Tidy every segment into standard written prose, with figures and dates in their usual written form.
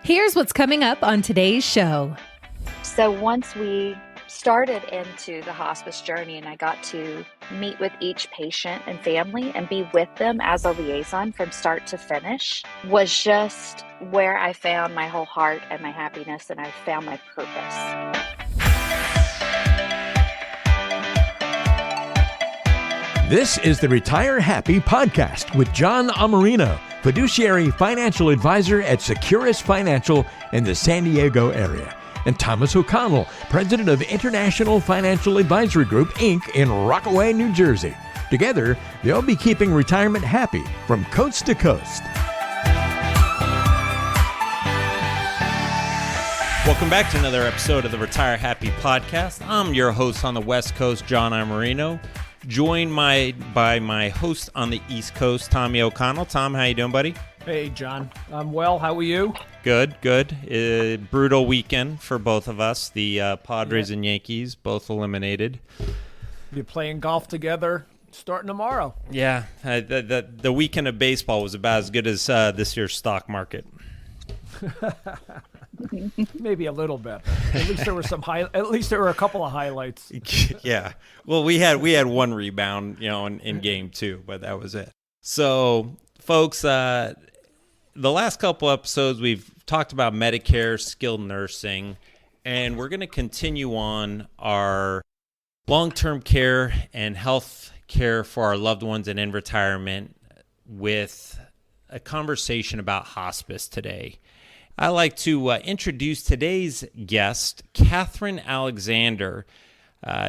Here's what's coming up on today's show. So once we started into the hospice journey and I got to meet with each patient and family and be with them as a liaison from start to finish, was just where I found my whole heart and my happiness, and I found my purpose. This is the Retire Happy podcast with John Amarino, fiduciary financial advisor at Securus Financial in the San Diego area, and Thomas O'Connell, president of International Financial Advisory Group, Inc. in Rockaway, New Jersey. Together, they'll be keeping retirement happy from coast to coast. Welcome back to another episode of the Retire Happy podcast. I'm your host on the West Coast, John Amarino, joined by my host on the East Coast, Tommy O'Connell. Tom, how you doing, buddy? Hey, John. I'm well. How are you? Good. Brutal weekend for both of us. The Padres and Yankees both eliminated. You're playing golf together starting tomorrow. Yeah, the weekend of baseball was about as good as this year's stock market. Maybe a little bit. At least there were At least there were a couple of highlights. Yeah. Well, we had one rebound, in game two, but that was it. So, folks, the last couple episodes we've talked about Medicare, skilled nursing, and we're going to continue on our long-term care and health care for our loved ones and in retirement with a conversation about hospice today. I'd like to introduce today's guest, Kathryn Alexander.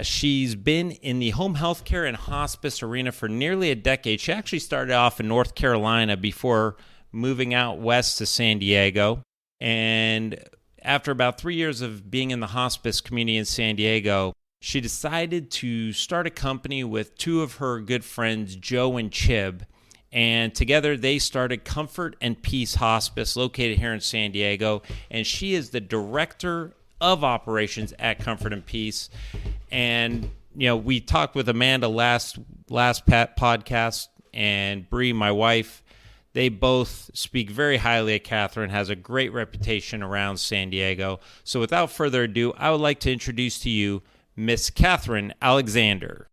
She's been in the home health care and hospice arena for nearly a decade. She actually started off in North Carolina before moving out west to San Diego. And after about 3 years of being in the hospice community in San Diego, she decided to start a company with two of her good friends, Joe and Chib. And together they started Comfort and Peace Hospice, located here in San Diego. And she is the director of operations at Comfort and Peace. And, we talked with Amanda last podcast, and Bree, my wife. They both speak very highly of Kathryn, has a great reputation around San Diego. So without further ado, I would like to introduce to you Miss Kathryn Alexander.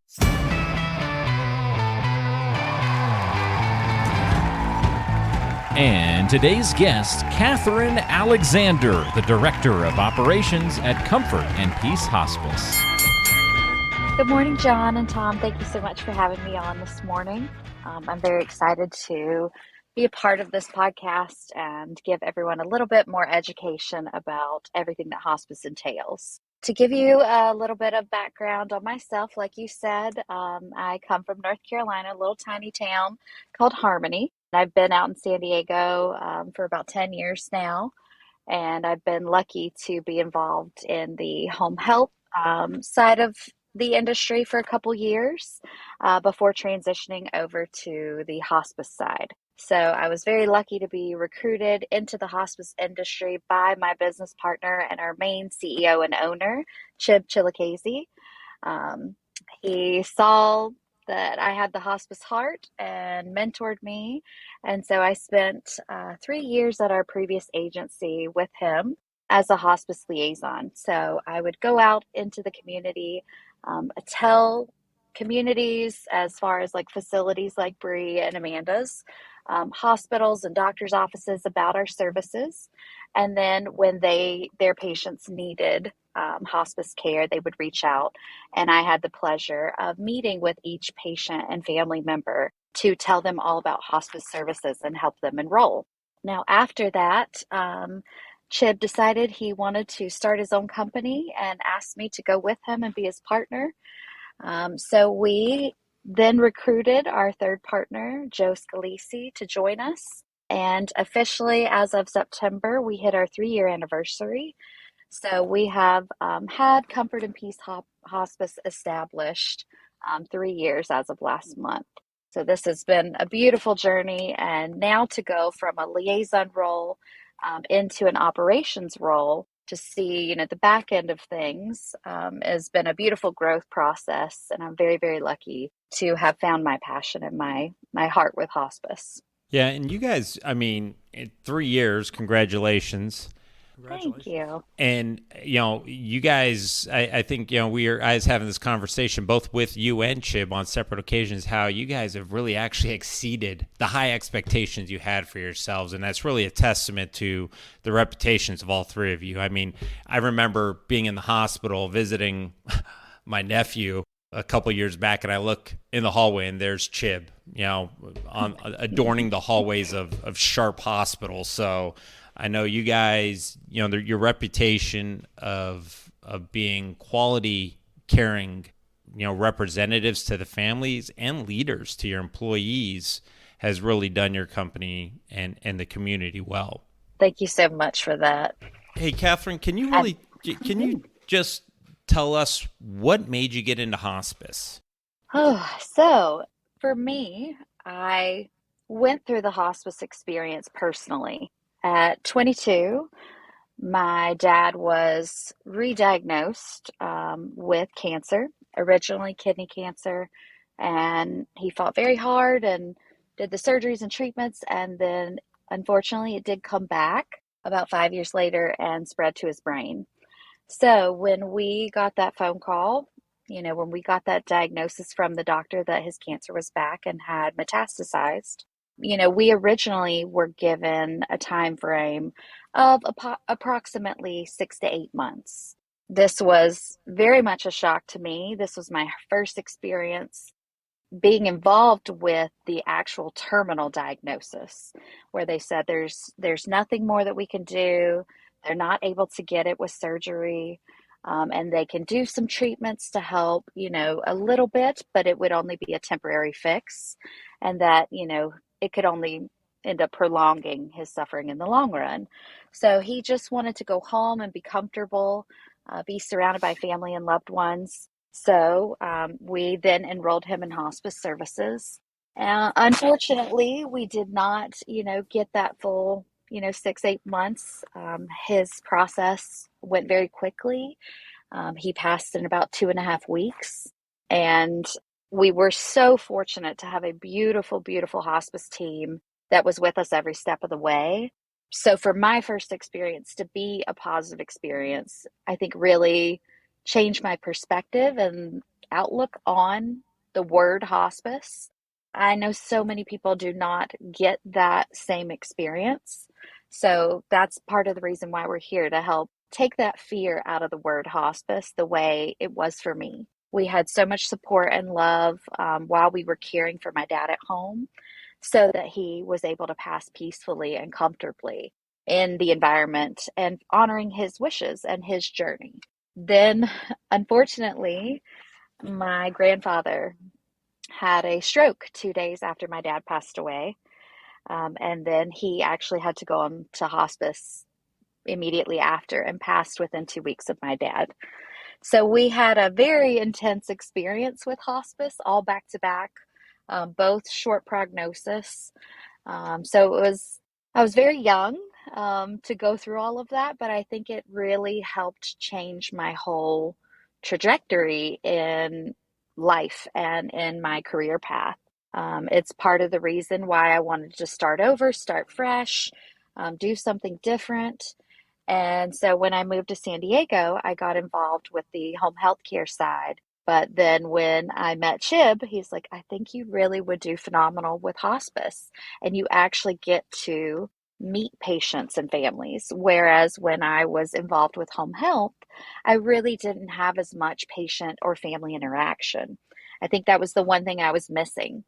And today's guest, Kathryn Alexander, the Director of Operations at Comfort and Peace Hospice. Good morning, John and Tom. Thank you so much for having me on this morning. I'm very excited to be a part of this podcast and give everyone a little bit more education about everything that hospice entails. To give you a little bit of background on myself, like you said, I come from North Carolina, a little tiny town called Harmony. I've been out in San Diego for about 10 years now, and I've been lucky to be involved in the home health side of the industry for a couple years before transitioning over to the hospice side. So I was very lucky to be recruited into the hospice industry by my business partner and our main CEO and owner, Chib Chilakasey. He saw that I had the hospice heart and mentored me. And so I spent 3 years at our previous agency with him as a hospice liaison. So I would go out into the community, tell communities as far as like facilities like Bree and Amanda's, hospitals and doctors' offices about our services. And then when their patients needed hospice care, they would reach out. And I had the pleasure of meeting with each patient and family member to tell them all about hospice services and help them enroll. Now, after that, Chib decided he wanted to start his own company and asked me to go with him and be his partner. So we then recruited our third partner, Joe Scalisi, to join us. And officially, as of September, we hit our 3-year anniversary. So we have had Comfort and Peace Hospice established 3 years as of last month. So this has been a beautiful journey. And now to go from a liaison role into an operations role to see, the back end of things has been a beautiful growth process. And I'm very, very lucky to have found my passion and my heart with hospice. Yeah, and you guys, I mean, in 3 years, congratulations. Thank you. And, you guys, I think, I was having this conversation both with you and Chib on separate occasions, how you guys have really actually exceeded the high expectations you had for yourselves. And that's really a testament to the reputations of all three of you. I mean, I remember being in the hospital visiting my nephew a couple years back, and I look in the hallway and there's Chib, adorning the hallways of Sharp Hospital. So I know you guys, your reputation of being quality, caring, representatives to the families and leaders to your employees has really done your company and the community well. Thank you so much for that. Hey, Kathryn, can you just tell us what made you get into hospice? So for me, I went through the hospice experience personally. At 22, my dad was re-diagnosed with cancer, originally kidney cancer, and he fought very hard and did the surgeries and treatments, and then unfortunately it did come back about 5 years later and spread to his brain. So when we got that phone call, when we got that diagnosis from the doctor that his cancer was back and had metastasized, we originally were given a time frame of approximately 6 to 8 months. This was very much a shock to me. This was my first experience being involved with the actual terminal diagnosis, where they said there's nothing more that we can do. They're not able to get it with surgery. And they can do some treatments to help, a little bit, but it would only be a temporary fix. And that, it could only end up prolonging his suffering in the long run. So he just wanted to go home and be comfortable, be surrounded by family and loved ones. So we then enrolled him in hospice services. Unfortunately, we did not, get that full 6, 8 months. His process went very quickly. He passed in about 2.5 weeks. And we were so fortunate to have a beautiful, beautiful hospice team that was with us every step of the way. So for my first experience to be a positive experience, I think really changed my perspective and outlook on the word hospice. I know so many people do not get that same experience. So that's part of the reason why we're here, to help take that fear out of the word hospice the way it was for me. We had so much support and love while we were caring for my dad at home, so that he was able to pass peacefully and comfortably in the environment and honoring his wishes and his journey. Then, unfortunately, my grandfather had a stroke 2 days after my dad passed away. And then he actually had to go on to hospice immediately after and passed within 2 weeks of my dad. So we had a very intense experience with hospice, all back to back, both short prognosis. So I was very young to go through all of that, but I think it really helped change my whole trajectory in life and in my career path. It's part of the reason why I wanted to start over, start fresh, do something different. And so when I moved to San Diego, I got involved with the home health care side. But then when I met Chib, he's like, I think you really would do phenomenal with hospice. And you actually get to meet patients and families. Whereas when I was involved with home health, I really didn't have as much patient or family interaction. I think that was the one thing I was missing.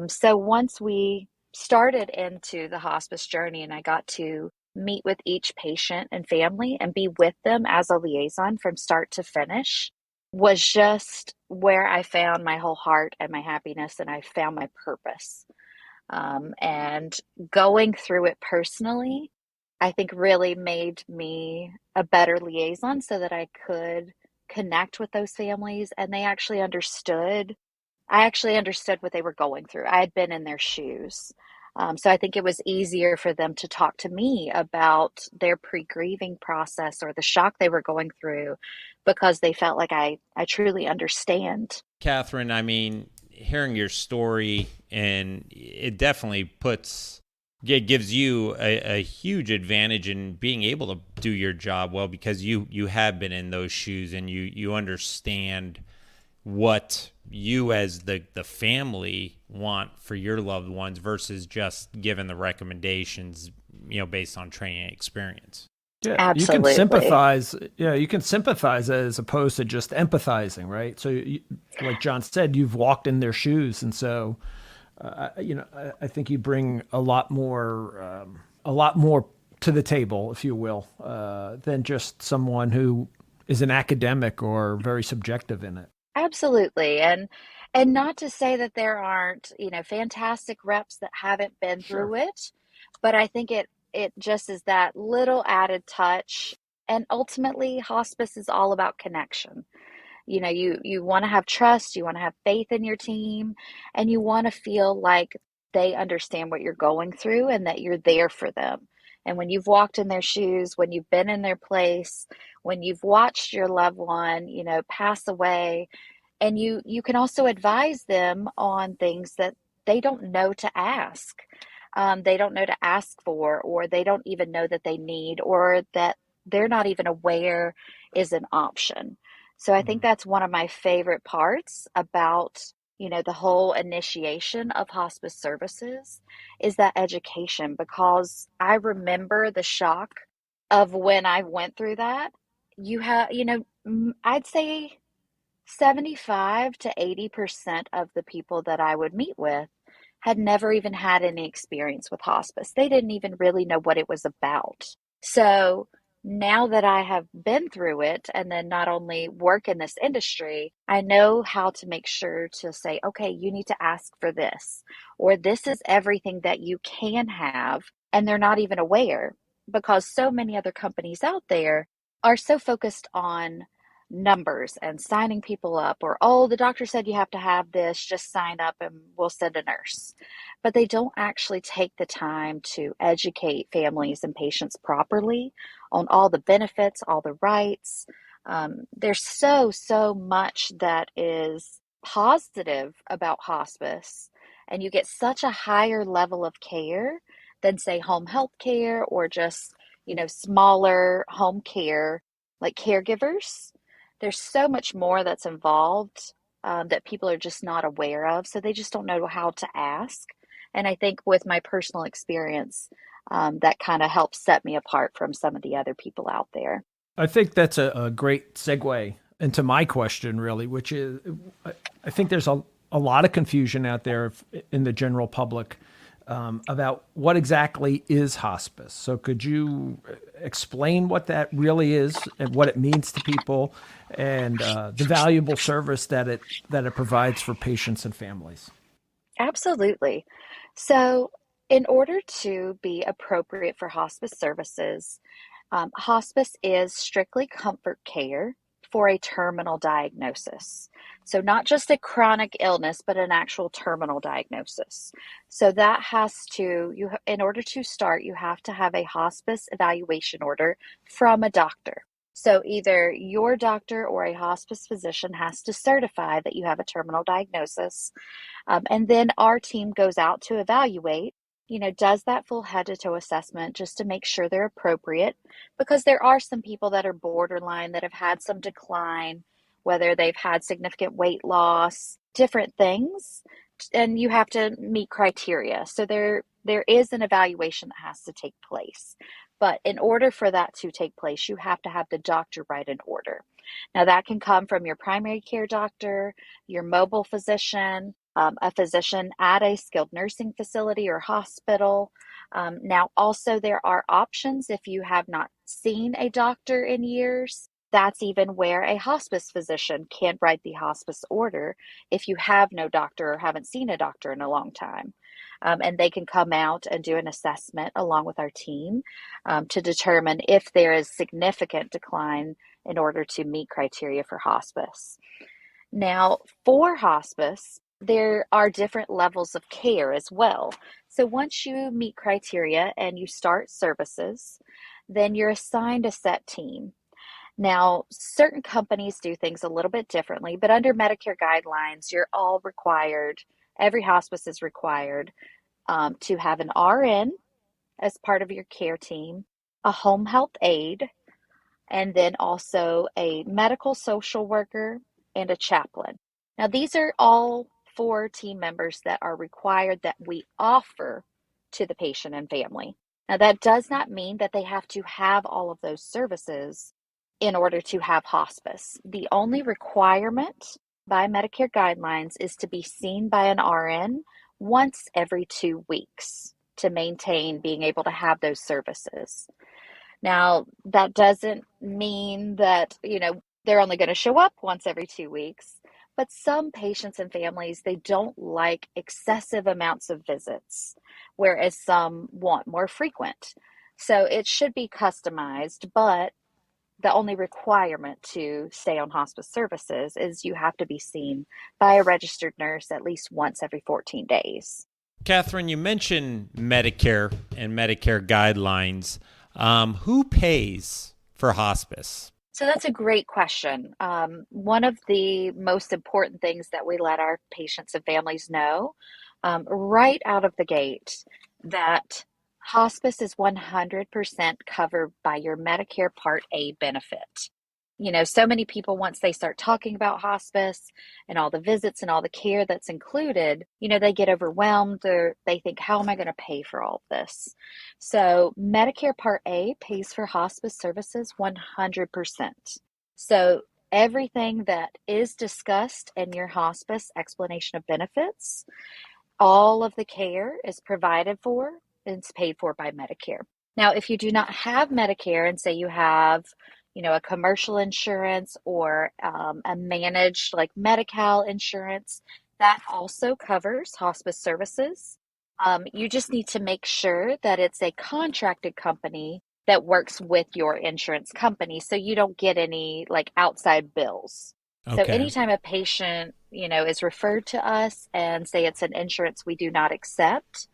So once we started into the hospice journey and I got to meet with each patient and family and be with them as a liaison from start to finish, was just where I found my whole heart and my happiness, and I found my purpose. And going through it personally, I think really made me a better liaison so that I could connect with those families, and they actually understood. I actually understood what they were going through. I had been in their shoes. So I think it was easier for them to talk to me about their pre-grieving process or the shock they were going through, because they felt like I truly understand. Kathryn, I mean, hearing your story, and it definitely gives you a huge advantage in being able to do your job well, because you have been in those shoes, and you understand what you as the family want for your loved ones versus just giving the recommendations, based on training and experience. Yeah, Absolutely. you can sympathize. Yeah, you can sympathize as opposed to just empathizing, right? So, like John said, you've walked in their shoes, and so, I think you bring a lot more to the table, if you will, than just someone who is an academic or very subjective in it. Absolutely. And not to say that there aren't, fantastic reps that haven't been Sure. through it, but I think it just is that little added touch. And ultimately, hospice is all about connection. You want to have trust, you want to have faith in your team, and you want to feel like they understand what you're going through and that you're there for them. And when you've walked in their shoes, when you've been in their place, when you've watched your loved one, pass away, and you can also advise them on things that they don't know to ask. They don't know to ask for, or they don't even know that they need, or that they're not even aware is an option. So I think that's one of my favorite parts about, the whole initiation of hospice services is that education, because I remember the shock of when I went through that. I'd say 75 to 80% of the people that I would meet with had never even had any experience with hospice. They didn't even really know what it was about. So now that I have been through it, and then not only work in this industry, I know how to make sure to say, okay, you need to ask for this, or this is everything that you can have. And they're not even aware, because so many other companies out there are so focused on numbers and signing people up, or, oh, the doctor said you have to have this, just sign up and we'll send a nurse. But they don't actually take the time to educate families and patients properly on all the benefits, all the rights. There's so much that is positive about hospice, and you get such a higher level of care than, say, home health care, or just, smaller home care, like caregivers. There's so much more that's involved, that people are just not aware of. So they just don't know how to ask. And I think with my personal experience, that kind of helps set me apart from some of the other people out there. I think that's a great segue into my question, really, which is, I think there's a lot of confusion out there in the general public about what exactly is hospice. So could you explain what that really is and what it means to people, and the valuable service that it provides for patients and families? Absolutely. So, in order to be appropriate for hospice services, hospice is strictly comfort care for a terminal diagnosis. So, not just a chronic illness, but an actual terminal diagnosis. So, that has to, in order to start, you have to have a hospice evaluation order from a doctor. So, either your doctor or a hospice physician has to certify that you have a terminal diagnosis. And then our team goes out to evaluate, does that full head to toe assessment just to make sure they're appropriate, because there are some people that are borderline that have had some decline, whether they've had significant weight loss, different things, and you have to meet criteria. So there is an evaluation that has to take place. But in order for that to take place, you have to have the doctor write an order. Now, that can come from your primary care doctor, your mobile physician, a physician at a skilled nursing facility or hospital. Now, also, there are options if you have not seen a doctor in years. That's even where a hospice physician can write the hospice order if you have no doctor or haven't seen a doctor in a long time. And they can come out and do an assessment along with our team to determine if there is significant decline in order to meet criteria for hospice. Now, for hospice, there are different levels of care as well. So once you meet criteria and you start services, then you're assigned a set team. Now, certain companies do things a little bit differently, but under Medicare guidelines, you're all required, every hospice is required to have an RN as part of your care team, a home health aide, and then also a medical social worker and a chaplain. Now, these are all 4 team members that are required that we offer to the patient and family. Now, that does not mean that they have to have all of those services in order to have hospice. The only requirement by Medicare guidelines is to be seen by an RN once every 2 weeks to maintain being able to have those services. Now, that doesn't mean that, they're only going to show up once every 2 weeks, but some patients and families, they don't like excessive amounts of visits, whereas some want more frequent. So it should be customized, but the only requirement to stay on hospice services is you have to be seen by a registered nurse at least once every 14 days. Kathryn, you mentioned Medicare and Medicare guidelines. Who pays for hospice? So that's a great question. One of the most important things that we let our patients and families know right out of the gate, that hospice is 100% covered by your Medicare Part A benefit. So many people, once they start talking about hospice and all the visits and all the care that's included, they get overwhelmed, or they think, how am I going to pay for all of this? So Medicare Part A pays for hospice services 100%. So everything that is discussed in your hospice explanation of benefits, all of the care is provided for and it's paid for by Medicare. Now, if you do not have Medicare and say you have a commercial insurance or a managed like Medi-Cal insurance, that also covers hospice services. You just need to make sure that it's a contracted company that works with your insurance company, so you don't get any like outside bills. Okay. So anytime a patient, is referred to us and say it's an insurance we do not accept,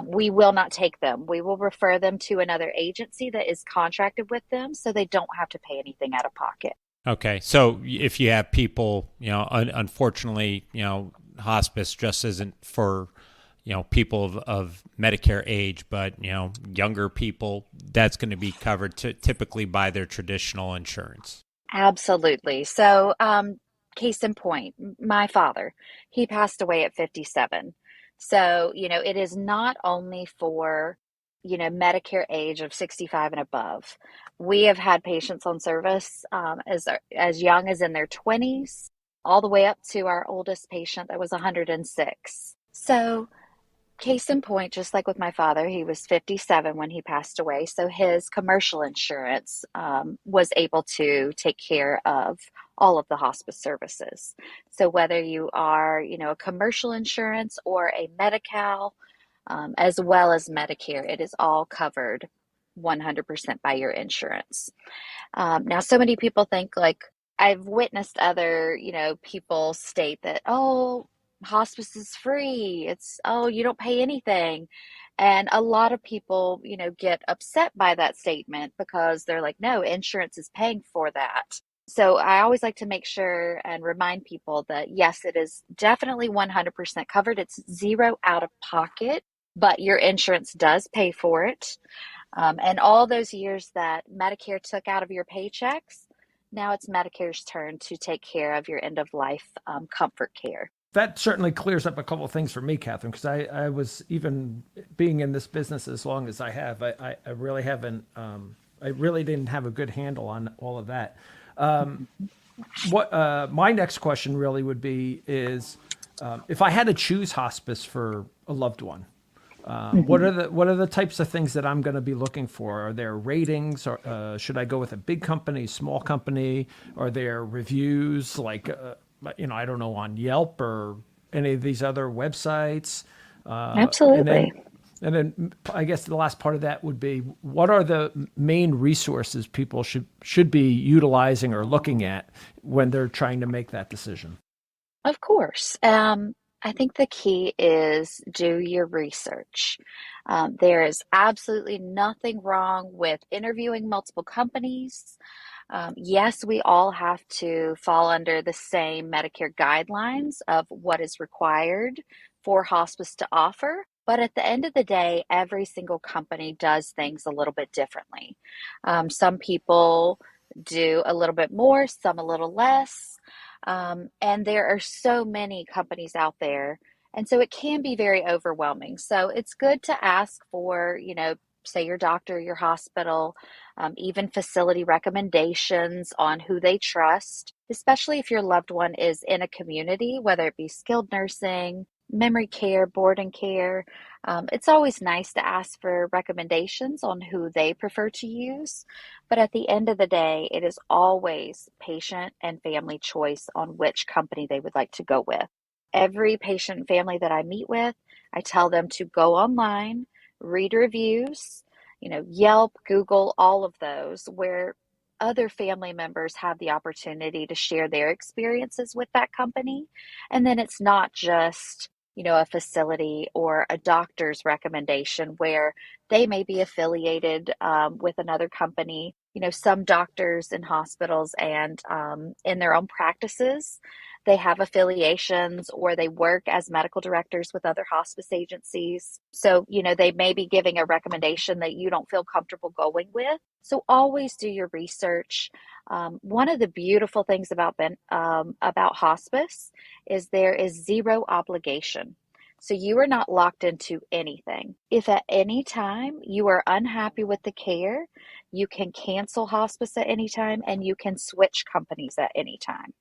we will not take them. We will refer them to another agency that is contracted with them, so they don't have to pay anything out of pocket. Okay. So if you have people, unfortunately, hospice just isn't for, people of Medicare age, but, younger people, that's going to be covered typically by their traditional insurance. Absolutely. So, case in point, my father, he passed away at 57. So, it is not only for, Medicare age of 65 and above. We have had patients on service as young as in their 20s, all the way up to our oldest patient that was 106. So, case in point, just like with my father, he was 57 when he passed away. So his commercial insurance was able to take care of all of the hospice services. So whether you are, a commercial insurance or a Medi-Cal, as well as Medicare, it is all covered 100% by your insurance. Now, so many people think, like, I've witnessed other, people state that, oh, hospice is free. You don't pay anything. And a lot of people, get upset by that statement because they're like, no, insurance is paying for that. So I always like to make sure and remind people that, yes, it is definitely 100% covered. It's zero out of pocket, but your insurance does pay for it. And all those years that Medicare took out of your paychecks, now it's Medicare's turn to take care of your end of life comfort care. That certainly clears up a couple of things for me, Kathryn, because I was, even being in this business as long as I have, I really haven't, I really didn't have a good handle on all of that. My next question really would be is, if I had to choose hospice for a loved one, what are the types of things that I'm going to be looking for? Are there ratings, or should I go with a big company, small company? Are there reviews like, I don't know, on Yelp or any of these other websites? Absolutely. And then I guess the last part of that would be, what are the main resources people should be utilizing or looking at when they're trying to make that decision? Of course. I think the key is do your research. There is absolutely nothing wrong with interviewing multiple companies. Yes, we all have to fall under the same Medicare guidelines of what is required for hospice to offer. But at the end of the day, every single company does things a little bit differently. Some people do a little bit more, some a little less. And there are so many companies out there. And so it can be very overwhelming. So it's good to ask for, say your doctor, your hospital, even facility recommendations on who they trust, especially if your loved one is in a community, whether it be skilled nursing, memory care, boarding care. It's always nice to ask for recommendations on who they prefer to use. But at the end of the day, it is always patient and family choice on which company they would like to go with. Every patient and family that I meet with, I tell them to go online, read reviews, Yelp, Google, all of those, where other family members have the opportunity to share their experiences with that company. And then it's not just, a facility or a doctor's recommendation where they may be affiliated with another company. Some doctors and hospitals and in their own practices, they have affiliations or they work as medical directors with other hospice agencies. So, they may be giving a recommendation that you don't feel comfortable going with. So always do your research. One of the beautiful things about hospice is there is zero obligation. So you are not locked into anything. If at any time you are unhappy with the care, you can cancel hospice at any time and you can switch companies at any time.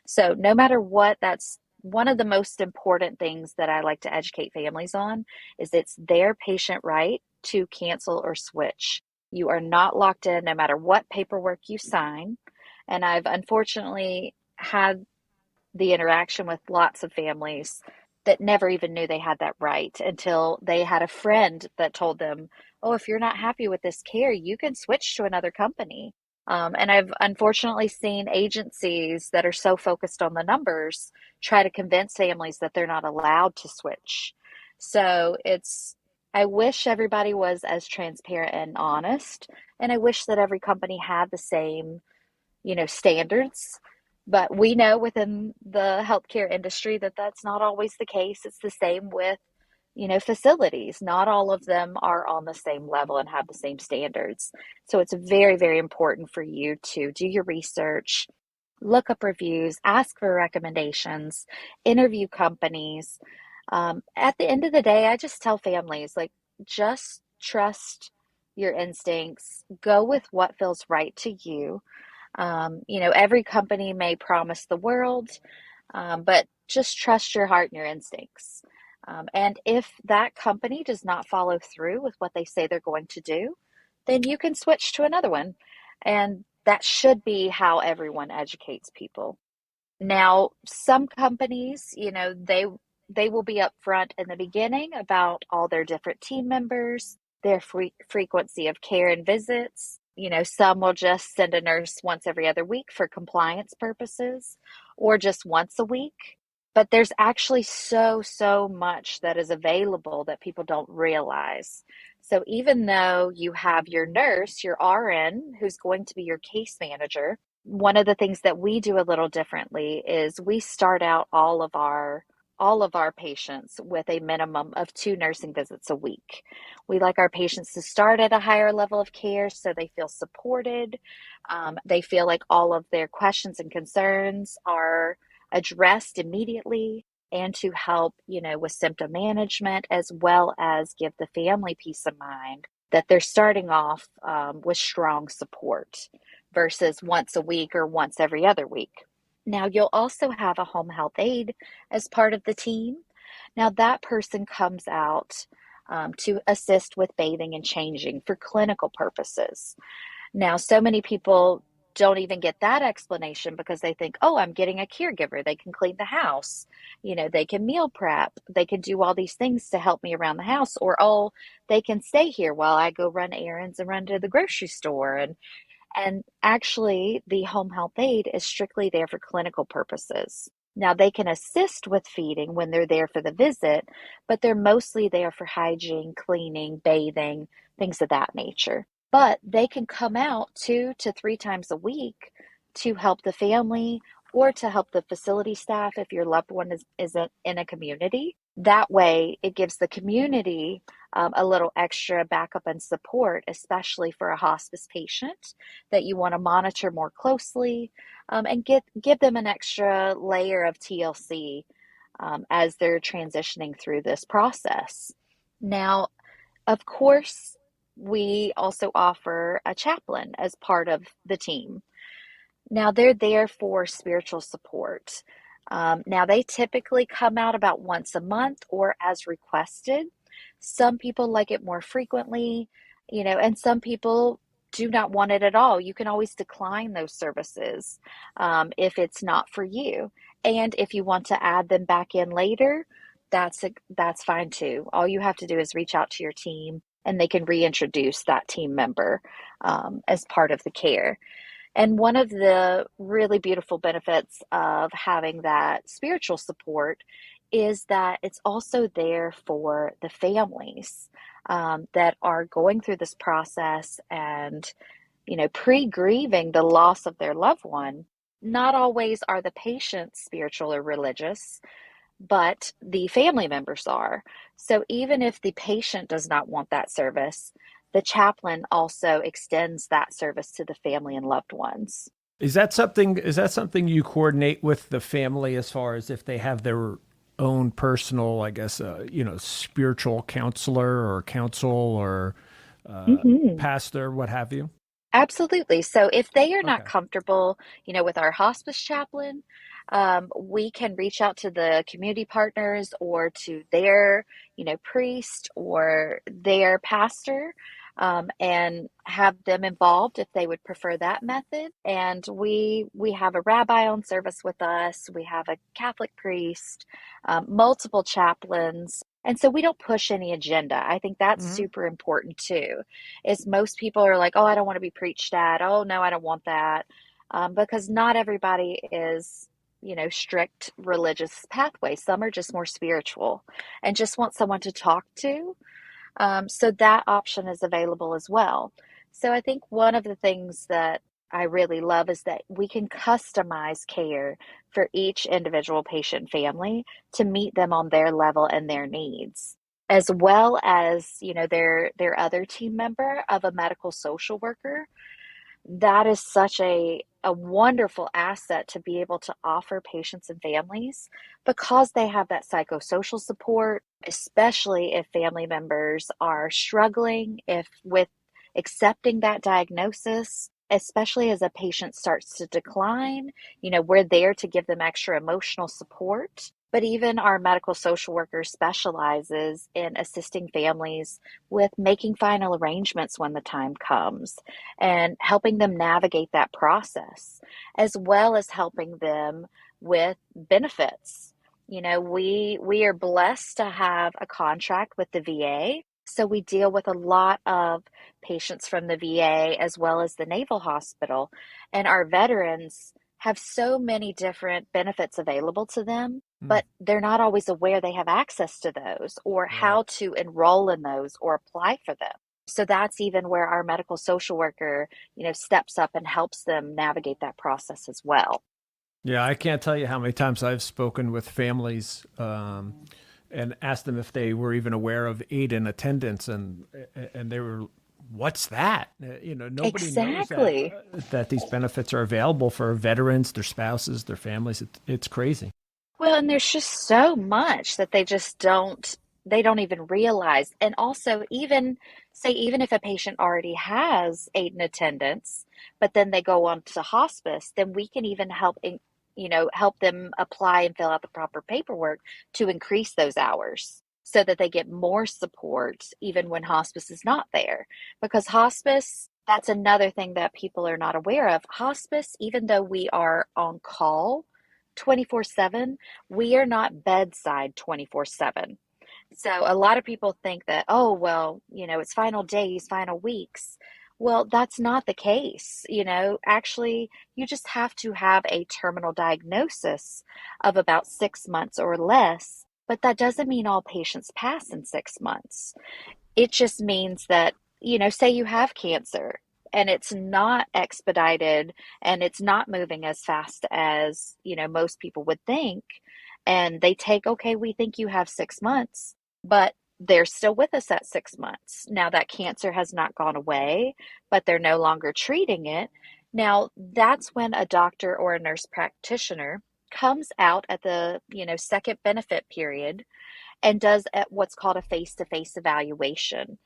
So no matter what, that's one of the most important things that I like to educate families on is it's their patient right to cancel or switch. You are not locked in no matter what paperwork you sign. And I've unfortunately had the interaction with lots of families that never even knew they had that right until they had a friend that told them, oh, if you're not happy with this care, you can switch to another company. And I've unfortunately seen agencies that are so focused on the numbers try to convince families that they're not allowed to switch. So I wish everybody was as transparent and honest, and I wish that every company had the same, standards. But we know within the healthcare industry that that's not always the case. It's the same with, facilities. Not all of them are on the same level and have the same standards. So it's very, very important for you to do your research, look up reviews, ask for recommendations, interview companies. At the end of the day, I just tell families, just trust your instincts, go with what feels right to you. Every company may promise the world, but just trust your heart and your instincts. And if that company does not follow through with what they say they're going to do, then you can switch to another one. And that should be how everyone educates people. Now, some companies, they will be upfront in the beginning about all their different team members, their frequency of care and visits. Some will just send a nurse once every other week for compliance purposes, or just once a week. But there's actually so much that is available that people don't realize. So even though you have your nurse, your RN, who's going to be your case manager, one of the things that we do a little differently is we start out all of our patients with a minimum of 2 nursing visits a week. We like our patients to start at a higher level of care so they feel supported. They feel like all of their questions and concerns are addressed immediately, and to help, with symptom management, as well as give the family peace of mind that they're starting off with strong support versus once a week or once every other week. Now, you'll also have a home health aide as part of the team. Now, that person comes out to assist with bathing and changing for clinical purposes. Now, so many people don't even get that explanation because they think, oh, I'm getting a caregiver. They can clean the house. They can meal prep. They can do all these things to help me around the house. Or, oh, they can stay here while I go run errands and run to the grocery store. And actually, the home health aide is strictly there for clinical purposes. Now, they can assist with feeding when they're there for the visit, but they're mostly there for hygiene, cleaning, bathing, things of that nature. but they can come out 2 to 3 times a week to help the family or to help the facility staff if your loved one isn't in a community. That way, it gives the community a little extra backup and support, especially for a hospice patient that you want to monitor more closely, and give them an extra layer of TLC as they're transitioning through this process. Now, of course, we also offer a chaplain as part of the team. Now, they're there for spiritual support. Now, they typically come out about once a month or as requested. Some people like it more frequently, and some people do not want it at all. You can always decline those services if it's not for you. And if you want to add them back in later, that's fine too. All you have to do is reach out to your team and they can reintroduce that team member as part of the care. And one of the really beautiful benefits of having that spiritual support is that it's also there for the families that are going through this process and, pre-grieving the loss of their loved one. Not always are the patients spiritual or religious, but the family members are. So even if the patient does not want that service, the chaplain also extends that service to the family and loved ones. Is that something you coordinate with the family as far as if they have their own personal, I guess, spiritual counselor or counsel or pastor, what have you? Absolutely. So if they are not comfortable, with our hospice chaplain, we can reach out to the community partners or to their, priest or their pastor, and have them involved if they would prefer that method. And we have a rabbi on service with us. We have a Catholic priest, multiple chaplains. And so we don't push any agenda. I think that's super important too, is most people are like, oh, I don't want to be preached at. Oh, no, I don't want that. Because not everybody is, strict religious pathway. Some are just more spiritual and just want someone to talk to. So that option is available as well. So I think one of the things that I really love is that we can customize care for each individual patient family to meet them on their level and their needs, as well as, their other team member of a medical social worker. That is such a wonderful asset to be able to offer patients and families because they have that psychosocial support, especially if family members are struggling with accepting that diagnosis, especially as a patient starts to decline. We're there to give them extra emotional support. But even our medical social worker specializes in assisting families with making final arrangements when the time comes and helping them navigate that process, as well as helping them with benefits. We are blessed to have a contract with the VA. So we deal with a lot of patients from the VA as well as the Naval Hospital. And our veterans have so many different benefits available to them, but they're not always aware they have access to those or how to enroll in those or apply for them. So that's even where our medical social worker, steps up and helps them navigate that process as well. Yeah, I can't tell you how many times I've spoken with families and asked them if they were even aware of aid in attendance, and they were, what's that? Nobody knows that these benefits are available for veterans, their spouses, their families. It's crazy. Well, and there's just so much that they don't even realize. And also, even if a patient already has aid in attendance, but then they go on to hospice, then we can even help them apply and fill out the proper paperwork to increase those hours so that they get more support even when hospice is not there. Because hospice, that's another thing that people are not aware of. Hospice, even though we are on call 24/7, we are not bedside 24/7. So a lot of people think that, oh, well, it's final days, final weeks. Well, that's not the case. Actually, you just have to have a terminal diagnosis of about 6 months or less. But that doesn't mean all patients pass in 6 months. It just means that say you have cancer and it's not expedited and it's not moving as fast as, most people would think. And they take, okay, we think you have 6 months, but they're still with us at 6 months. Now that cancer has not gone away, but they're no longer treating it. Now that's when a doctor or a nurse practitioner comes out at the, second benefit period and does what's called a face-to-face evaluation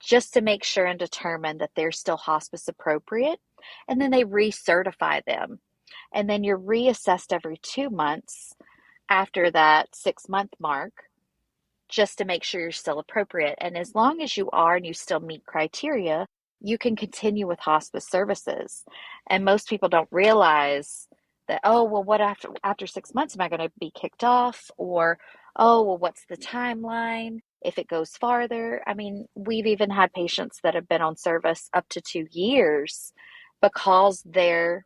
just to make sure and determine that they're still hospice appropriate. And then they recertify them. And then you're reassessed every 2 months after that 6 month mark just to make sure you're still appropriate. And as long as you are and you still meet criteria, you can continue with hospice services. And most people don't realize that, oh, well, what after 6 months am I going to be kicked off? Or, oh, well, what's the timeline if it goes farther? I mean, we've even had patients that have been on service up to 2 years because their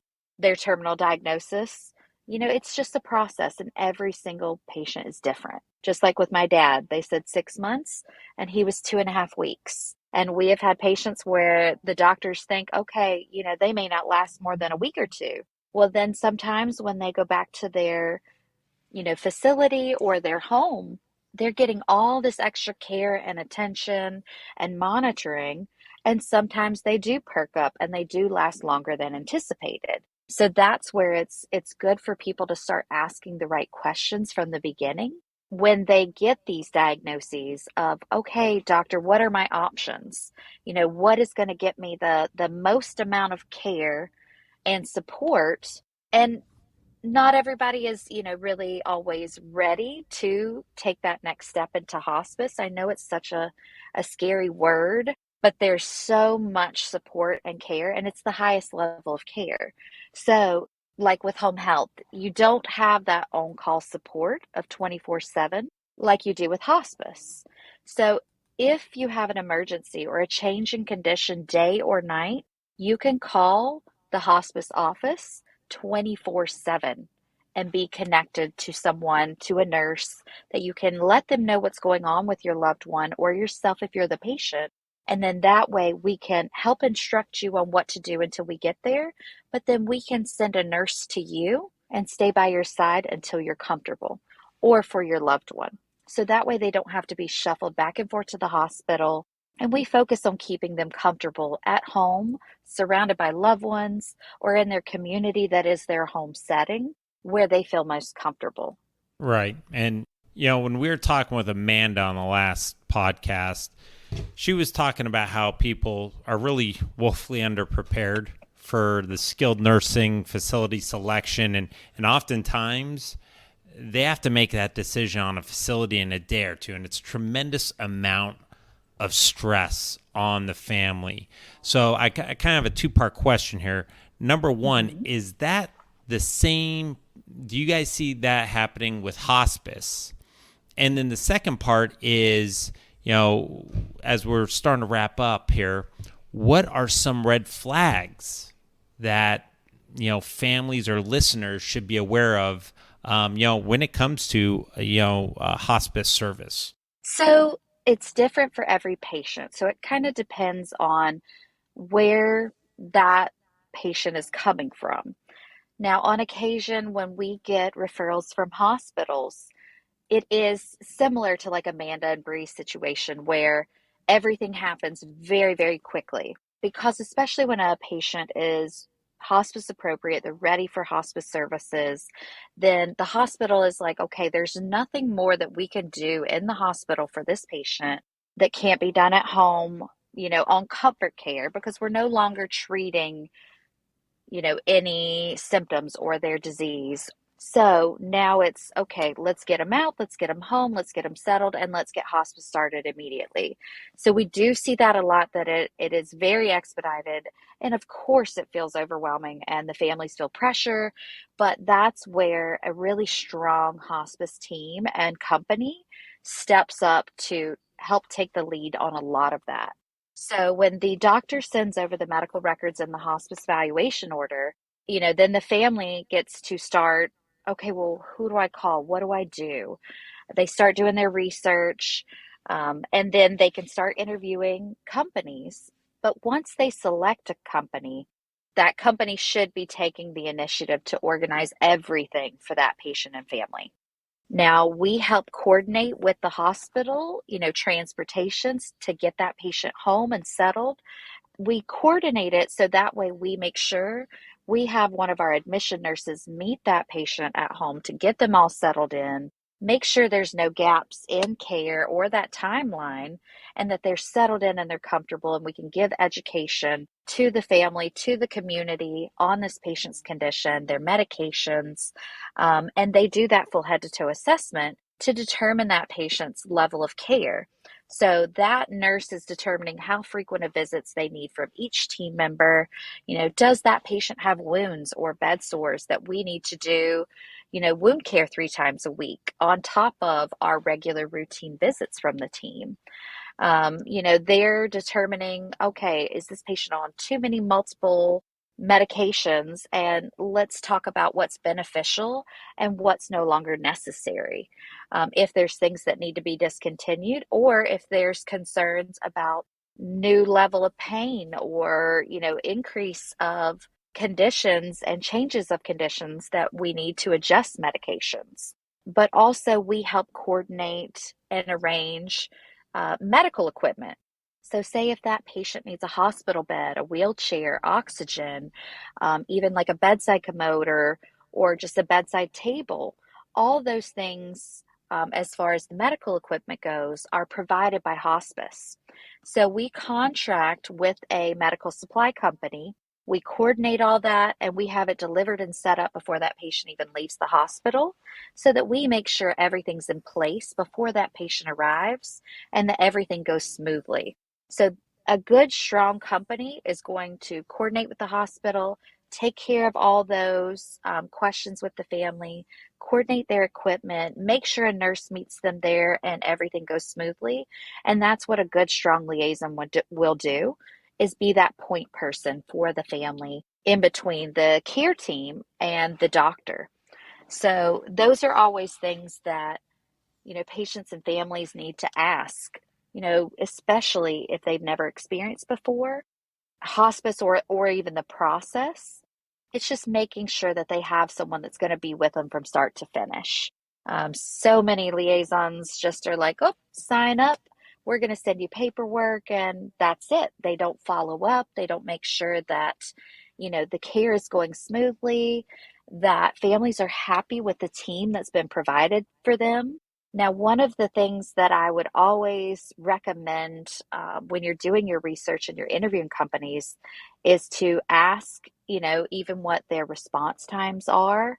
terminal diagnosis, it's just a process and every single patient is different. Just like with my dad, they said 6 months and he was 2.5 weeks. And we have had patients where the doctors think, okay, they may not last more than a week or two. Well, then sometimes when they go back to their, facility or their home, they're getting all this extra care and attention and monitoring. And sometimes they do perk up and they do last longer than anticipated. So that's where it's good for people to start asking the right questions from the beginning when they get these diagnoses of, okay, doctor, what are my options? What is going to get me the most amount of care and support? And not everybody is, really always ready to take that next step into hospice. I know it's such a scary word, but there's so much support and care, and it's the highest level of care. So, like with home health, you don't have that on-call support of 24/7 like you do with hospice. So, if you have an emergency or a change in condition day or night, you can call the hospice office 24/7 and be connected to someone, to a nurse, that you can let them know what's going on with your loved one or yourself if you're the patient. And then that way we can help instruct you on what to do until we get there. But then we can send a nurse to you and stay by your side until you're comfortable, or for your loved one. So that way they don't have to be shuffled back and forth to the hospital. And we focus on keeping them comfortable at home, surrounded by loved ones, or in their community that is their home setting where they feel most comfortable. Right. And, when we were talking with Amanda on the last podcast, she was talking about how people are really woefully underprepared for the skilled nursing facility selection. And oftentimes they have to make that decision on a facility in a day or two. And it's a tremendous amount of stress on the family. So I kind of have a two-part question here. Number one, is that the same? Do you guys see that happening with hospice? And then the second part is, as we're starting to wrap up here, what are some red flags that, families or listeners should be aware of, when it comes to, hospice service? So it's different for every patient. So it kind of depends on where that patient is coming from. Now, on occasion, when we get referrals from hospitals, it is similar to like Amanda and Bree's situation where everything happens very, very quickly. Because especially when a patient is hospice appropriate, they're ready for hospice services, then the hospital is like, okay, there's nothing more that we can do in the hospital for this patient that can't be done at home, on comfort care, because we're no longer treating any symptoms or their disease. So now it's, okay, let's get them out, let's get them home, let's get them settled, and let's get hospice started immediately. So we do see that a lot, that it is very expedited. And of course it feels overwhelming and the families feel pressure, but that's where a really strong hospice team and company steps up to help take the lead on a lot of that. So when the doctor sends over the medical records and the hospice valuation order, then the family gets to start, okay, well, who do I call? What do I do? They start doing their research, and then they can start interviewing companies But once they select a company, that company should be taking the initiative to organize everything for that patient and family. Now, we help coordinate with the hospital, transportations to get that patient home and settled. We coordinate it so that way we make sure we have one of our admission nurses meet that patient at home to get them all settled in, make sure there's no gaps in care or that timeline, and that they're settled in and they're comfortable, and we can give education to the family, to the community on this patient's condition, their medications, and they do that full head to toe assessment to determine that patient's level of care. So that nurse is determining how frequent of visits they need from each team member. Does that patient have wounds or bed sores that we need to do, wound care 3 times a week on top of our regular routine visits from the team? They're determining, okay, is this patient on too many multiple medications? And let's talk about what's beneficial and what's no longer necessary. If there's things that need to be discontinued, or if there's concerns about new level of pain or, increase of conditions and changes of conditions that we need to adjust medications. But also we help coordinate and arrange medical equipment. So say if that patient needs a hospital bed, a wheelchair, oxygen, even like a bedside commode or just a bedside table, all those things, as far as the medical equipment goes, are provided by hospice. So we contract with a medical supply company. We coordinate all that, and we have it delivered and set up before that patient even leaves the hospital, so that we make sure everything's in place before that patient arrives and that everything goes smoothly. So a good, strong company is going to coordinate with the hospital, take care of all those questions with the family, coordinate their equipment, make sure a nurse meets them there and everything goes smoothly. And that's what a good, strong liaison will do, is be that point person for the family in between the care team and the doctor. So those are always things that, patients and families need to ask, especially if they've never experienced before, hospice or even the process. It's just making sure that they have someone that's going to be with them from start to finish. So many liaisons just are like, oh, sign up. We're going to send you paperwork, and that's it. They don't follow up. They don't make sure that, the care is going smoothly, that families are happy with the team that's been provided for them. Now, one of the things that I would always recommend when you're doing your research and you're interviewing companies is to ask, even what their response times are.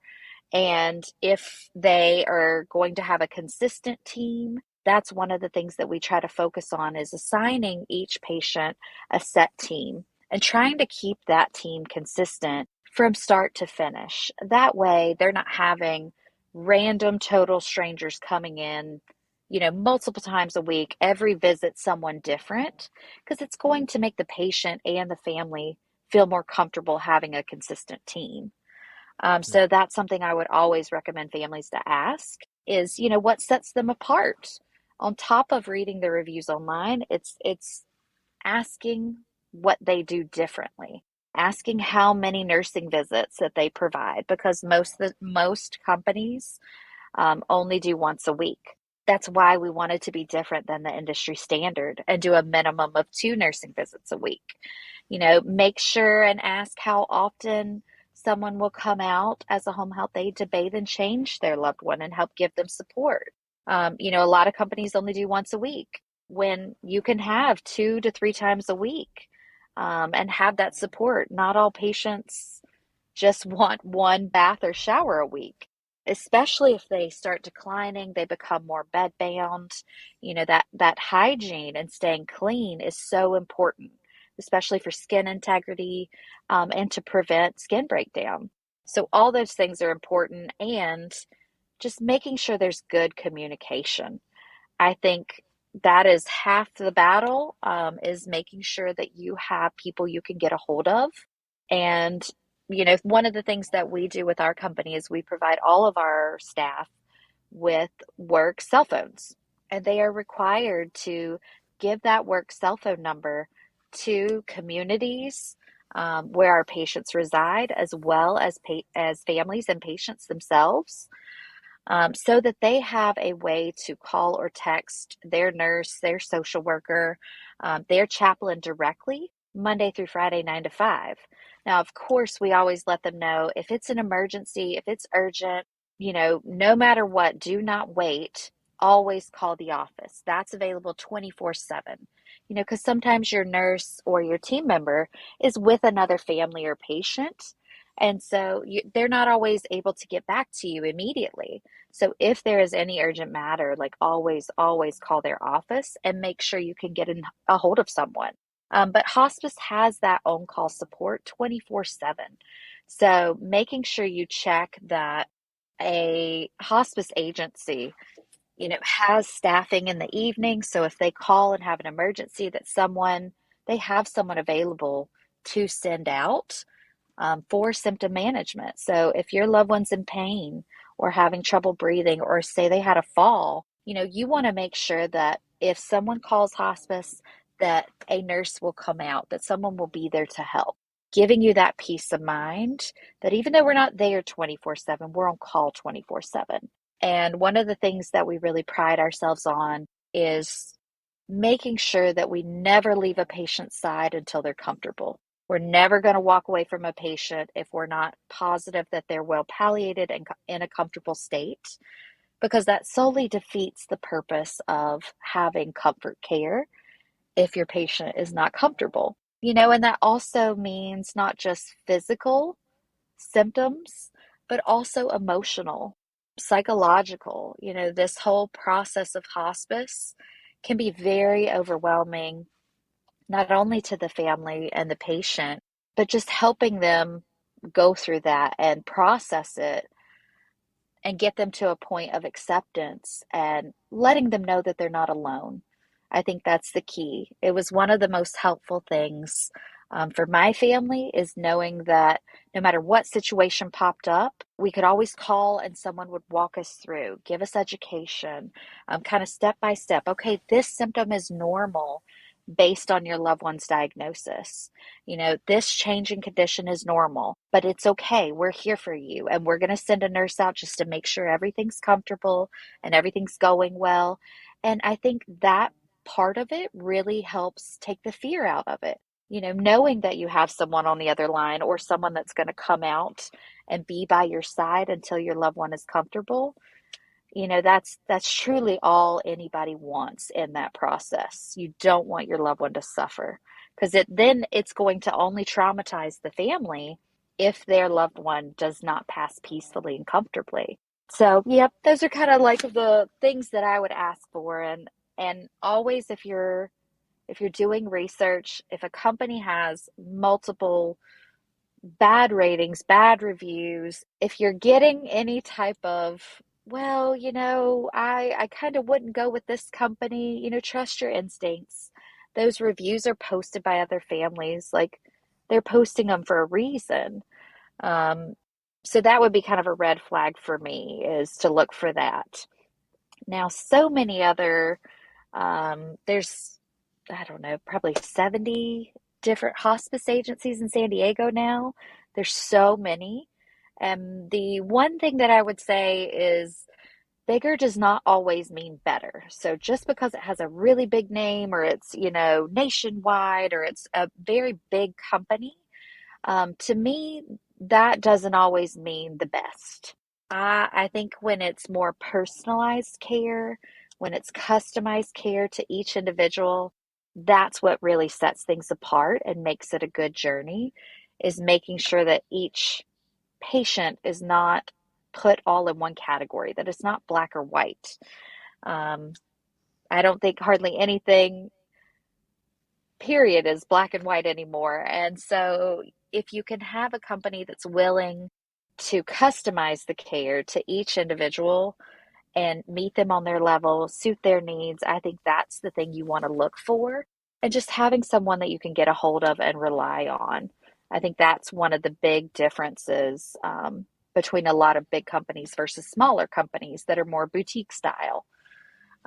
And if they are going to have a consistent team, that's one of the things that we try to focus on, is assigning each patient a set team and trying to keep that team consistent from start to finish. That way, they're not having random total strangers coming in, multiple times a week, every visit someone different, because it's going to make the patient and the family feel more comfortable having a consistent team. So that's something I would always recommend families to ask is, what sets them apart? On top of reading the reviews online, it's asking what they do differently, asking how many nursing visits that they provide, because most companies only do once a week. That's why we wanted to be different than the industry standard and do a minimum of 2 nursing visits a week. Make sure and ask how often someone will come out as a home health aide to bathe and change their loved one and help give them support. A lot of companies only do once a week, when you can have 2 to 3 times a week and have that support. Not all patients just want one bath or shower a week, especially if they start declining, they become more bed bound. That hygiene and staying clean is so important, especially for skin integrity and to prevent skin breakdown. So all those things are important, and just making sure there's good communication. I think that is half the battle, is making sure that you have people you can get a hold of. And, one of the things that we do with our company is we provide all of our staff with work cell phones, and they are required to give that work cell phone number to communities where our patients reside, as well as families and patients themselves, so that they have a way to call or text their nurse, their social worker, their chaplain directly, Monday through Friday, 9 to 5. Now, of course, we always let them know if it's an emergency, if it's urgent, no matter what, do not wait. Always call the office. That's available 24/7. Because sometimes your nurse or your team member is with another family or patient. And so they're not always able to get back to you immediately. So if there is any urgent matter, like always, always call their office and make sure you can get a hold of someone. But hospice has that on-call support 24/7. So making sure you check that a hospice agency, has staffing in the evening. So if they call and have an emergency, they have someone available to send out for symptom management. So if your loved one's in pain or having trouble breathing, or say they had a fall, you want to make sure that if someone calls hospice, that a nurse will come out, that someone will be there to help, giving you that peace of mind that even though we're not there 24/7, we're on call 24/7. And one of the things that we really pride ourselves on is making sure that we never leave a patient's side until they're comfortable. We're never going to walk away from a patient if we're not positive that they're well palliated and in a comfortable state, because that solely defeats the purpose of having comfort care if your patient is not comfortable. And that also means not just physical symptoms, but also emotional, psychological. This whole process of hospice can be very overwhelming, not only to the family and the patient, but just helping them go through that and process it and get them to a point of acceptance and letting them know that they're not alone. I think that's the key. It was one of the most helpful things for my family, is knowing that no matter what situation popped up, we could always call and someone would walk us through, give us education, kind of step by step. Okay, this symptom is normal based on your loved one's diagnosis. This change in condition is normal, but it's okay. We're here for you. And we're going to send a nurse out just to make sure everything's comfortable and everything's going well. And I think that part of it really helps take the fear out of it. Knowing that you have someone on the other line, or someone that's going to come out and be by your side until your loved one is comfortable. That's truly all anybody wants in that process. You don't want your loved one to suffer, because it's going to only traumatize the family if their loved one does not pass peacefully and comfortably. So, yep, those are kind of like the things that I would ask for. And always, if you're doing research, if a company has multiple bad ratings, bad reviews, if you're getting any type of, well, I kind of wouldn't go with this company, trust your instincts. Those reviews are posted by other families. Like, they're posting them for a reason. So that would be kind of a red flag for me, is to look for that. Now, so many other, there's, I don't know, probably 70 different hospice agencies in San Diego now. There's so many. And the one thing that I would say is, bigger does not always mean better. So just because it has a really big name, or it's, nationwide, or it's a very big company, to me, that doesn't always mean the best. I think when it's more personalized care, when it's customized care to each individual, that's what really sets things apart and makes it a good journey, is making sure that each patient is not put all in one category, that it's not black or white. I don't think hardly anything, period, is black and white anymore. And so if you can have a company that's willing to customize the care to each individual and meet them on their level, suit their needs, I think that's the thing you want to look for. And just having someone that you can get a hold of and rely on. I think that's one of the big differences between a lot of big companies versus smaller companies that are more boutique style.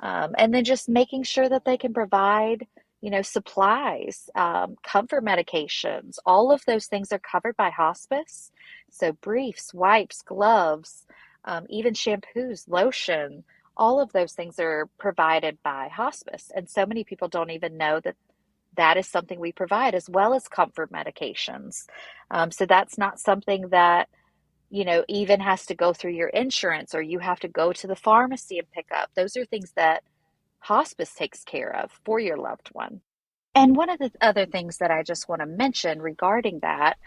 And then just making sure that they can provide supplies, comfort medications, all of those things are covered by hospice. So briefs, wipes, gloves, even shampoos, lotion, all of those things are provided by hospice. And so many people don't even know that that is something we provide, as well as comfort medications. So that's not something that, even has to go through your insurance, or you have to go to the pharmacy and pick up. Those are things that hospice takes care of for your loved one. And one of the other things that I just want to mention regarding that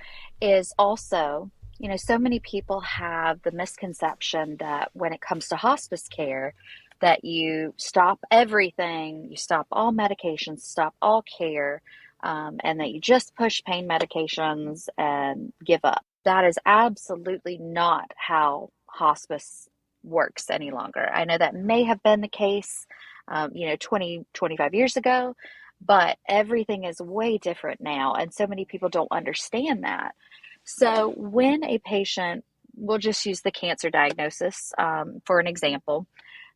is also, so many people have the misconception that when it comes to hospice care, that you stop everything, you stop all medications, stop all care, and that you just push pain medications and give up. That is absolutely not how hospice works any longer. I know that may have been the case, 20, 25 years ago, but everything is way different now. And so many people don't understand that. So when a patient, we'll just use the cancer diagnosis for an example.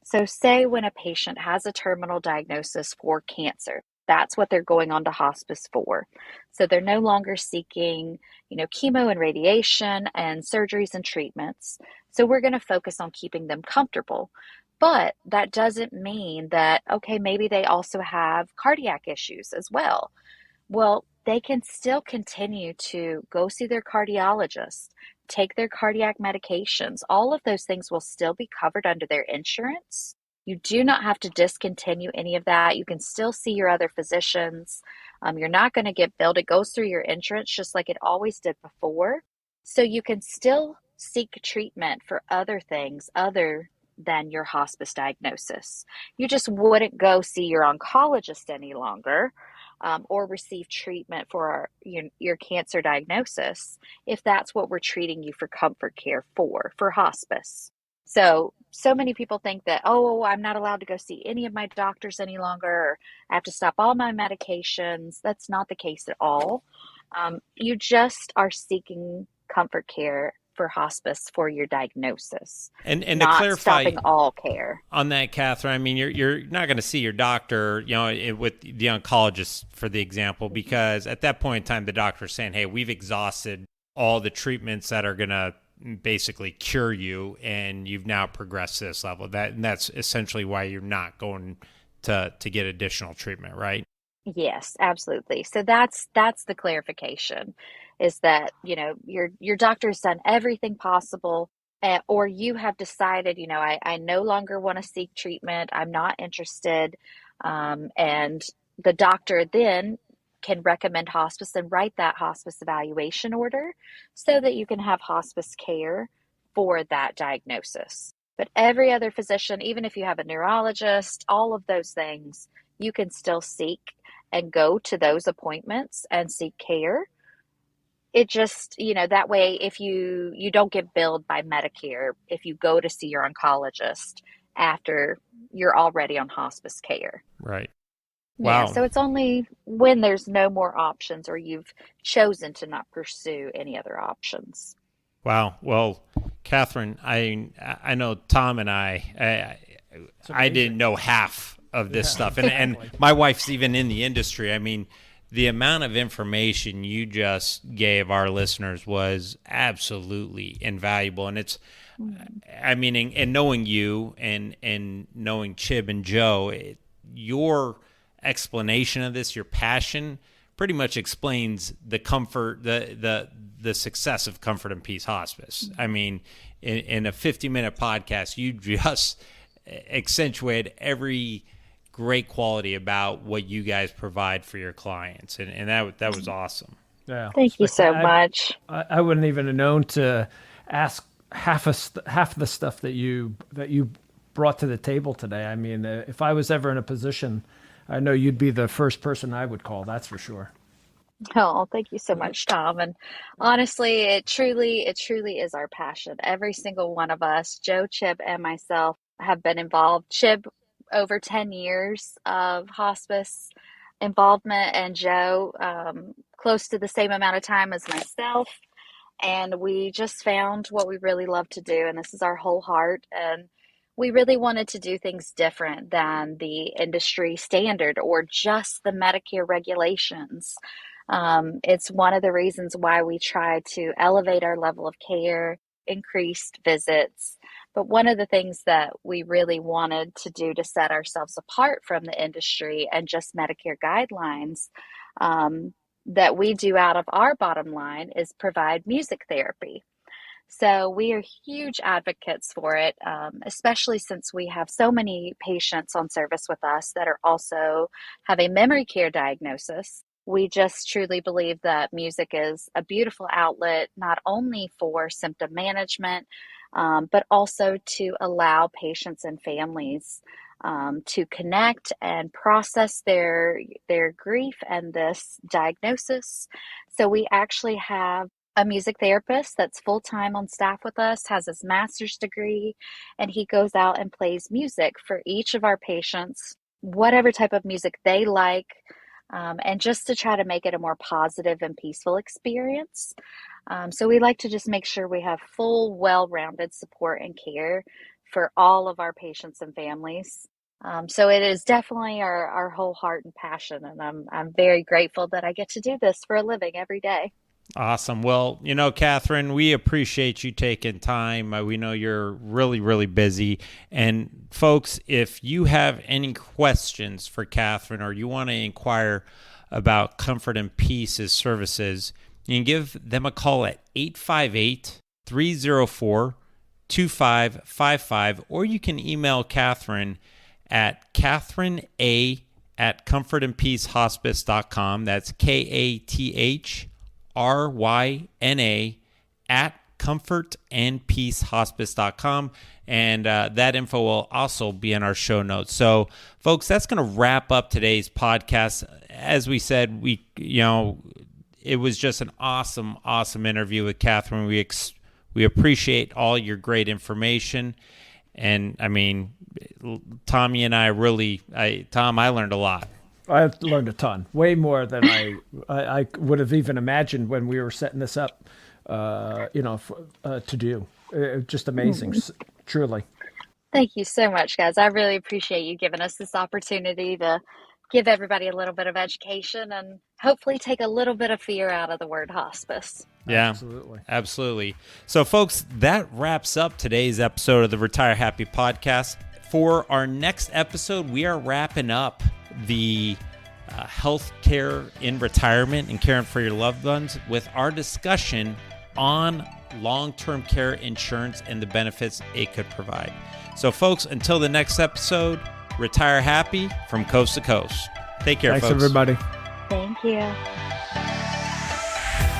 So say when a patient has a terminal diagnosis for cancer, that's what they're going on to hospice for. So they're no longer seeking, chemo and radiation and surgeries and treatments. So we're going to focus on keeping them comfortable. But that doesn't mean that, okay, maybe they also have cardiac issues as well. Well, they can still continue to go see their cardiologist, take their cardiac medications. All of those things will still be covered under their insurance. You do not have to discontinue any of that. You can still see your other physicians. You're not going to get billed. It goes through your insurance just like it always did before. So you can still seek treatment for other things other than your hospice diagnosis. You just wouldn't go see your oncologist any longer, or receive treatment for your cancer diagnosis if that's what we're treating you for comfort care for hospice. So many people think that, oh, I'm not allowed to go see any of my doctors any longer, or I have to stop all my medications. That's not the case at all. You just are seeking comfort care for hospice for your diagnosis, and to not clarify stopping all care on that, Kathryn, I mean, you're not going to see your doctor, with the oncologist, for the example, because at that point in time, the doctor's saying, hey, we've exhausted all the treatments that are going to basically cure you, and you've now progressed to this level. And that's essentially why you're not going to get additional treatment, right? Yes, absolutely. So that's the clarification, is that, your doctor's done everything possible, or you have decided, I no longer want to seek treatment. I'm not interested. And the doctor then can recommend hospice and write that hospice evaluation order so that you can have hospice care for that diagnosis. But every other physician, even if you have a neurologist, all of those things, you can still seek and go to those appointments and seek care. It just, that way, if you don't get billed by Medicare, if you go to see your oncologist after you're already on hospice care. Right. Yeah, Wow. so it's only when there's no more options, or you've chosen to not pursue any other options. Wow. Well, Kathryn, I know Tom and I didn't know half of this stuff. And my wife's even in the industry. I mean, the amount of information you just gave our listeners was absolutely invaluable. And it's, I mean, and knowing you and knowing Chib and Joe, your explanation of this, your passion, pretty much explains the comfort, the success of Comfort and Peace Hospice. I mean, in a 50-minute podcast, you just accentuate every great quality about what you guys provide for your clients, and that was awesome. Yeah, Thank you so much. I wouldn't even have known to ask half the stuff that you brought to the table today. I mean, if I was ever in a position, I know you'd be the first person I would call. That's for sure. Oh, thank you so much, Tom. And honestly, it truly is our passion. Every single one of us, Joe, Chib, and myself, have been involved. Chib, over 10 years of hospice involvement, and Joe, close to the same amount of time as myself. And we just found what we really love to do. And this is our whole heart. And we really wanted to do things different than the industry standard or just the Medicare regulations. It's one of the reasons why we try to elevate our level of care, increased visits. But one of the things that we really wanted to do to set ourselves apart from the industry and just Medicare guidelines that we do out of our bottom line is provide music therapy. So we are huge advocates for it, especially since we have so many patients on service with us that are also have a memory care diagnosis. We just truly believe that music is a beautiful outlet, not only for symptom management, but also to allow patients and families to connect and process their grief and this diagnosis. So we actually have a music therapist that's full-time on staff with us, has his master's degree, and he goes out and plays music for each of our patients, whatever type of music they like, and just to try to make it a more positive and peaceful experience. So we like to just make sure we have full, well-rounded support and care for all of our patients and families. So it is definitely our whole heart and passion, and I'm very grateful that I get to do this for a living every day. Awesome. Well, Kathryn, we appreciate you taking time. We know you're really, really busy. And folks, if you have any questions for Kathryn or you want to inquire about Comfort and Peace's services, you can give them a call at 858-304-2555, or you can email Kathryn at kathryn@comfortandpeacehospice.com. That's KATHRYNA at comfortandpeacehospice.com. And that info will also be in our show notes. So, folks, that's going to wrap up today's podcast. As we said, it was just an awesome interview with Kathryn. We appreciate all your great information. And, I mean, Tommy and I Tom, I learned a lot. I learned a ton, way more than I would have even imagined when we were setting this up, to do. Just amazing, truly. Thank you so much, guys. I really appreciate you giving us this opportunity to give everybody a little bit of education and hopefully take a little bit of fear out of the word hospice. Yeah, absolutely. So, folks, that wraps up today's episode of the Retire Happy podcast. For our next episode, we are wrapping up the health care in retirement and caring for your loved ones with our discussion on long-term care insurance and the benefits it could provide. So, folks, until the next episode, retire happy from coast to coast. Take care, folks. Thanks, everybody. Thank you.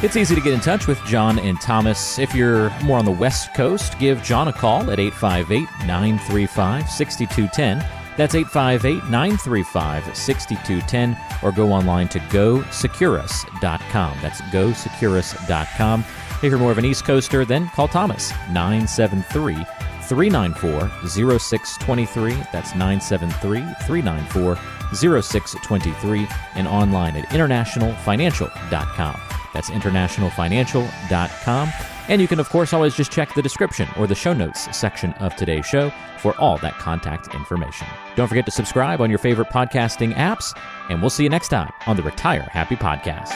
It's easy to get in touch with John and Thomas. If you're more on the West Coast, give John a call at 858-935-6210. That's 858-935-6210, or go online to GoSecurus.com. That's GoSecurus.com. If you're more of an East Coaster, then call Thomas, 973-394-0623. That's 973-394-0623, and online at internationalfinancial.com. That's internationalfinancial.com. And you can, of course, always just check the description or the show notes section of today's show for all that contact information. Don't forget to subscribe on your favorite podcasting apps, and we'll see you next time on the Retire Happy Podcast.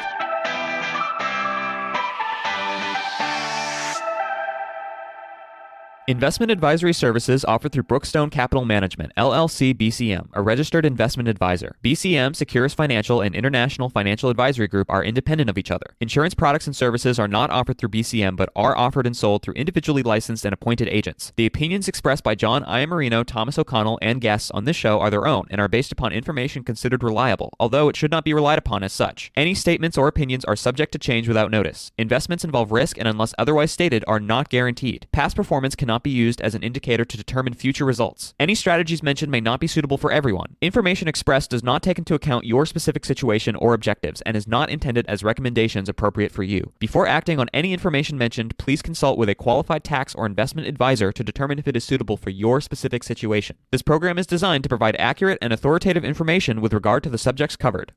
Investment advisory services offered through Brookstone Capital Management, LLC BCM, a registered investment advisor. BCM, Securus Financial, and International Financial Advisory Group are independent of each other. Insurance products and services are not offered through BCM, but are offered and sold through individually licensed and appointed agents. The opinions expressed by John Iamarino, Thomas O'Connell, and guests on this show are their own and are based upon information considered reliable, although it should not be relied upon as such. Any statements or opinions are subject to change without notice. Investments involve risk and, unless otherwise stated, are not guaranteed. Past performance cannot be used as an indicator to determine future results. Any strategies mentioned may not be suitable for everyone. Information expressed does not take into account your specific situation or objectives and is not intended as recommendations appropriate for you. Before acting on any information mentioned, please consult with a qualified tax or investment advisor to determine if it is suitable for your specific situation. This program is designed to provide accurate and authoritative information with regard to the subjects covered.